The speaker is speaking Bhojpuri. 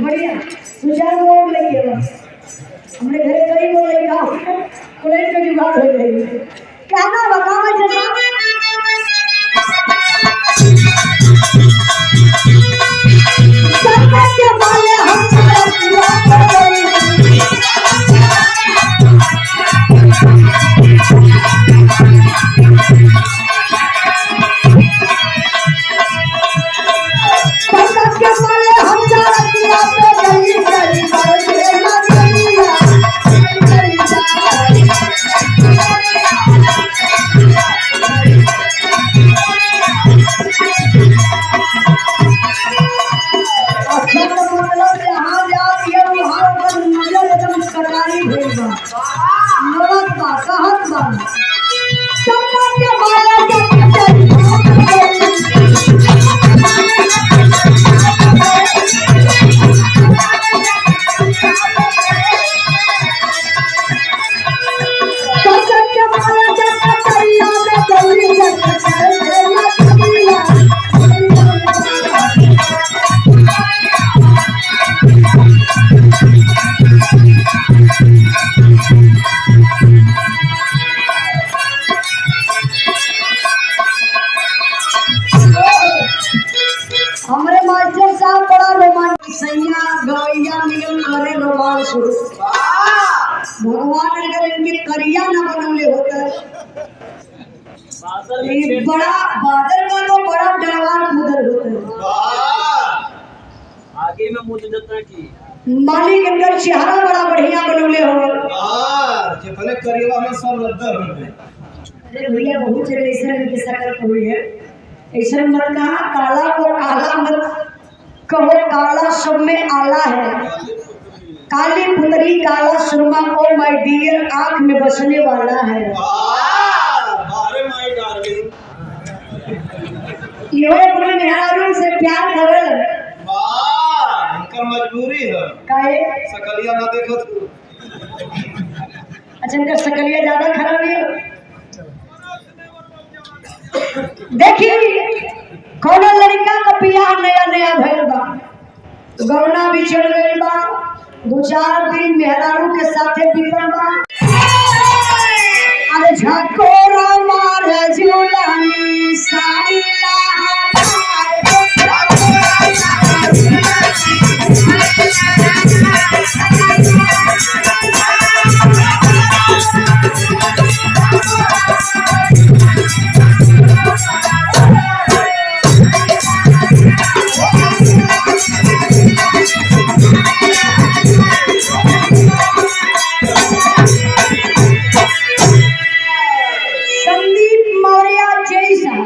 बढ़िया दो चार लोग लगे हमने घरे कई को लगा कॉलेज का जुगाड़ हो गई क्या ना बताओ जरा सरकार के वाले हम हमारे मास्टर साहब बड़ा रोमांटिक सैया गवैया नियम करे रोमांस भगवान अगर इनके करिया न बनौले होता ये बड़ा बादल का तो बड़ा डरवान उधर होता आगे में मुझे जतना की मालिक इनका चेहरा बड़ा बढ़िया बनौले हो जे भले करिया में सब लद्दर हो गए। अरे भैया बहुत जगह ऐसा इनकी शकल हुई है ऐसा मत कहा काला को काला मत कहो काला सब में आला है काली पुतरी काला सुरमा ओ माय डियर आंख में बसने वाला है अरे माय डार्लिंग यो अपने मेहरारू से प्यार करल वाह इनका मजबूरी है काहे सकलिया ना देखो तू अच्छा इनका शकलिया ज्यादा खराब है देखी कौनो लड़का का बियाह नया नया भइल बा गौना भी चढ़ गइल बा दो चार दिन मेहरारू के साथे बीतल बा अरे झकोरा मारे झूला